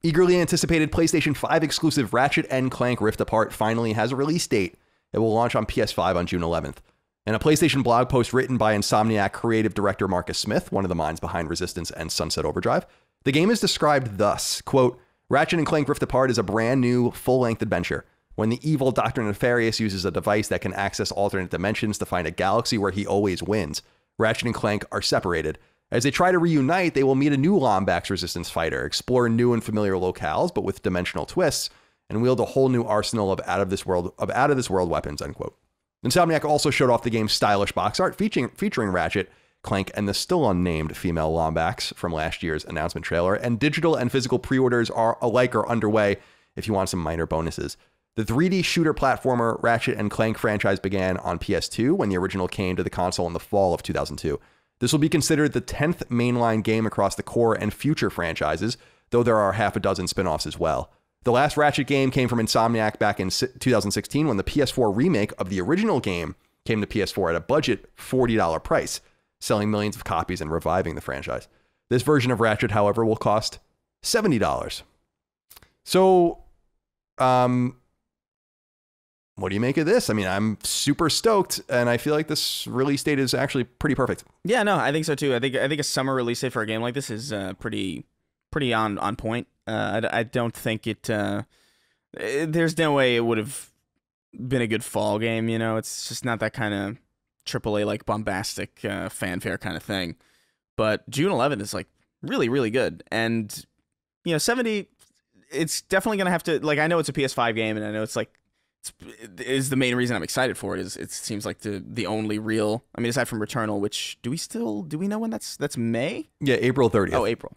Eagerly anticipated PlayStation 5 exclusive Ratchet and Clank Rift Apart finally has a release date. It will launch on PS5 on June 11th. In a PlayStation blog post written by Insomniac creative director Marcus Smith, one of the minds behind Resistance and Sunset Overdrive, the game is described thus, quote, Ratchet and Clank Rift Apart is a brand new, full-length adventure. When the evil Dr. Nefarious uses a device that can access alternate dimensions to find a galaxy where he always wins, Ratchet and Clank are separated. As they try to reunite, they will meet a new Lombax Resistance fighter, explore new and familiar locales, but with dimensional twists, and wield a whole new arsenal of out-of-this-world weapons, end quote. Insomniac also showed off the game's stylish box art featuring Ratchet, Clank, and the still unnamed female Lombax from last year's announcement trailer, and digital and physical pre-orders are underway if you want some minor bonuses. The 3D shooter platformer Ratchet and Clank franchise began on PS2 when the original came to the console in the fall of 2002. This will be considered the 10th mainline game across the core and future franchises, though there are half a dozen spin-offs as well. The last Ratchet game came from Insomniac back in 2016 when the PS4 remake of the original game came to PS4 at a budget $40 price, selling millions of copies and reviving the franchise. This version of Ratchet, however, will cost $70. So, what do you make of this? I mean, I'm super stoked, and I feel like this release date is actually pretty perfect. Yeah, no, I think so too. I think a summer release date for a game like this is pretty on point. I don't think it. There's no way it would have been a good fall game. You know, it's just not that kind of AAA like bombastic fanfare kind of thing. But June 11th is like really good, and you know, 70. It's definitely gonna have to like. I know it's a PS5 game, and I know it's like. Is the main reason I'm excited for it. Is it seems like the only real. I mean, aside from Returnal, which do we know when that's May? Yeah, April 30th. Oh, April.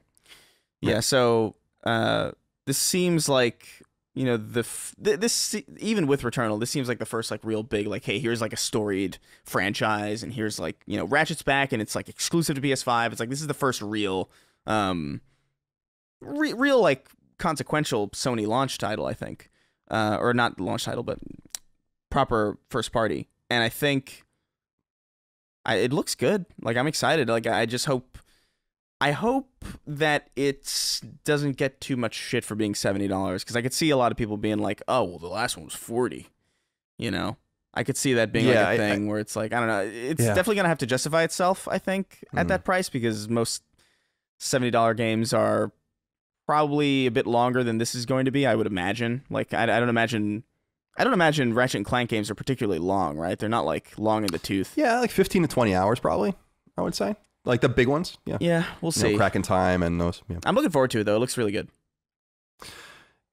Yeah. Right. So this seems like you know this even with Returnal, this seems like the first like real big like hey here's like a storied franchise and here's like you know Ratchet's back and it's like exclusive to PS5. It's like this is the first real real like consequential Sony launch title I think. Or not launch title, but proper first party. And I think it looks good. Like, I'm excited. Like, I hope that it doesn't get too much shit for being $70. Because I could see a lot of people being like, oh, well, the last one was $40. You know? I could see that being like a thing where it's like, I don't know. It's definitely going to have to justify itself, I think, at that price. Because most $70 games are probably a bit longer than this is going to be, I would imagine. Like, I don't imagine Ratchet and Clank games are particularly long, right? They're not like long in the tooth. Yeah, like 15 to 20 hours probably, I would say. Like the big ones. Yeah. Yeah, we'll see. Crack in Time and those. Yeah. I'm looking forward to it though. It looks really good.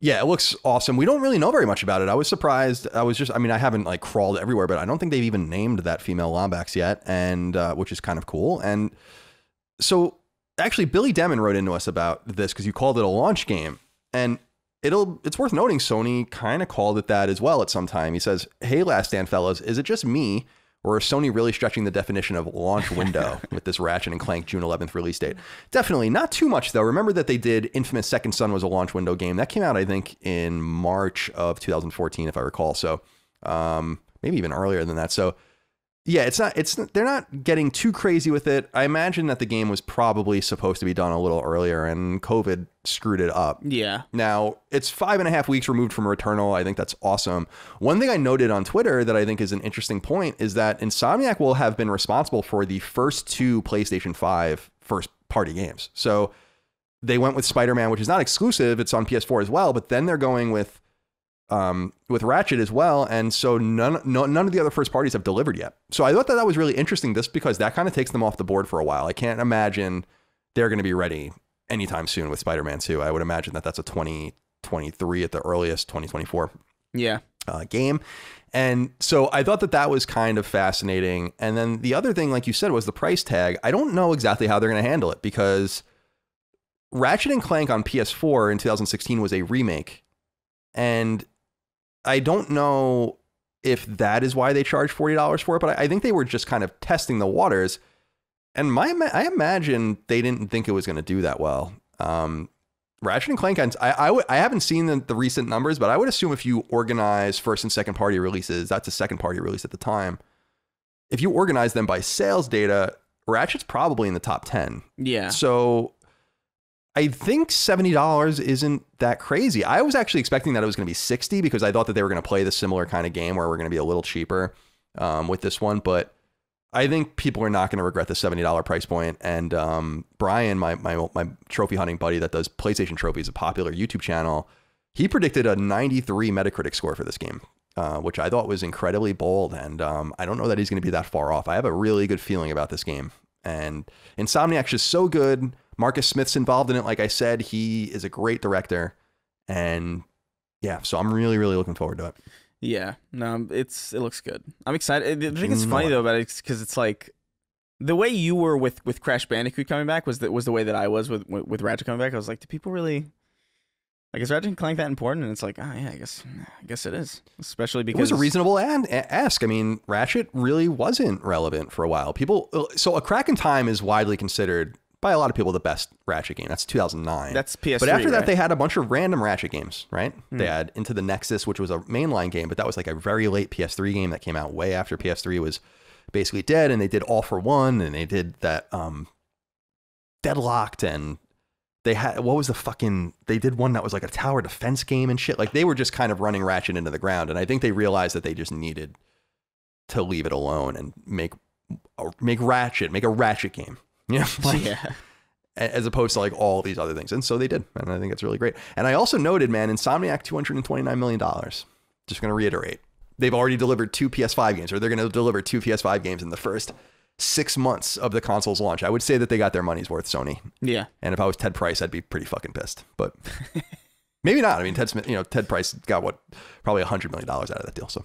Yeah, it looks awesome. We don't really know very much about it. I was surprised. I haven't like crawled everywhere, but I don't think they've even named that female Lombax yet, and which is kind of cool. And so actually, Billy Demon wrote into us about this because you called it a launch game, and it's worth noting Sony kind of called it that as well at some time. He says, "Hey, Last Stand fellas, is it just me, or is Sony really stretching the definition of launch window with this Ratchet and Clank June 11th release date?" Definitely not too much though. Remember that they did Infamous Second Son was a launch window game that came out I think in March of 2014 if I recall. So maybe even earlier than that. So. Yeah, they're not getting too crazy with it. I imagine that the game was probably supposed to be done a little earlier and COVID screwed it up. Yeah. Now, it's 5.5 weeks removed from Returnal. I think that's awesome. One thing I noted on Twitter that I think is an interesting point is that Insomniac will have been responsible for the first two PlayStation 5 first party games. So they went with Spider-Man, which is not exclusive. It's on PS4 as well, but then they're going with Ratchet as well, and so none of the other first parties have delivered yet. So I thought that was really interesting, just because that kind of takes them off the board for a while. I can't imagine they're going to be ready anytime soon with Spider-Man 2. I would imagine that that's a 2023 at the earliest, 2024 game. And so I thought that was kind of fascinating. And then the other thing, like you said, was the price tag. I don't know exactly how they're going to handle it, because Ratchet and Clank on PS4 in 2016 was a remake, and I don't know if that is why they charged $40 for it, but I think they were just kind of testing the waters. And I imagine they didn't think it was going to do that well. Ratchet and Clank, I haven't seen the recent numbers, but I would assume if you organize first and second party releases, that's a second party release at the time. If you organize them by sales data, Ratchet's probably in the top 10. Yeah. So I think $70 isn't that crazy. I was actually expecting that it was going to be 60 because I thought that they were going to play the similar kind of game where we're going to be a little cheaper with this one. But I think people are not going to regret the $70 price point. And Brian, my trophy hunting buddy that does PlayStation trophies, a popular YouTube channel, he predicted a 93 Metacritic score for this game, which I thought was incredibly bold. And I don't know that he's going to be that far off. I have a really good feeling about this game. And Insomniac's just so good. Marcus Smith's involved in it. Like I said, he is a great director. And yeah, so I'm really, really looking forward to it. Yeah, no, it looks good. I'm excited. I think it's funny though about it because it's like the way you were with Crash Bandicoot coming back was the way that I was with Ratchet coming back. I was like, do people really like, is Ratchet and Clank that important? And it's like, oh yeah, I guess it is, especially because it was a reasonable ask. I mean, Ratchet really wasn't relevant for a while. So A Crack in Time is widely considered by a lot of people the best Ratchet game. That's 2009. That's PS3. But after that, right? They had a bunch of random Ratchet games, right? They had Into the Nexus, which was a mainline game, but that was like a very late PS3 game that came out way after PS3 was basically dead. And they did All for One, and they did that Deadlocked, and they had, they did one that was like a tower defense game and shit. Like they were just kind of running Ratchet into the ground. And I think they realized that they just needed to leave it alone and make a Ratchet game. Yeah, as opposed to like all these other things. And so they did. And I think it's really great. And I also noted, man, Insomniac, $229 million. Just going to reiterate. They've already delivered 2 PS5 games, or they're going to deliver 2 PS5 games in the first 6 months of the console's launch. I would say that they got their money's worth, Sony. Yeah. And if I was Ted Price, I'd be pretty fucking pissed. But maybe not. I mean, Ted Price got probably $100 million out of that deal. So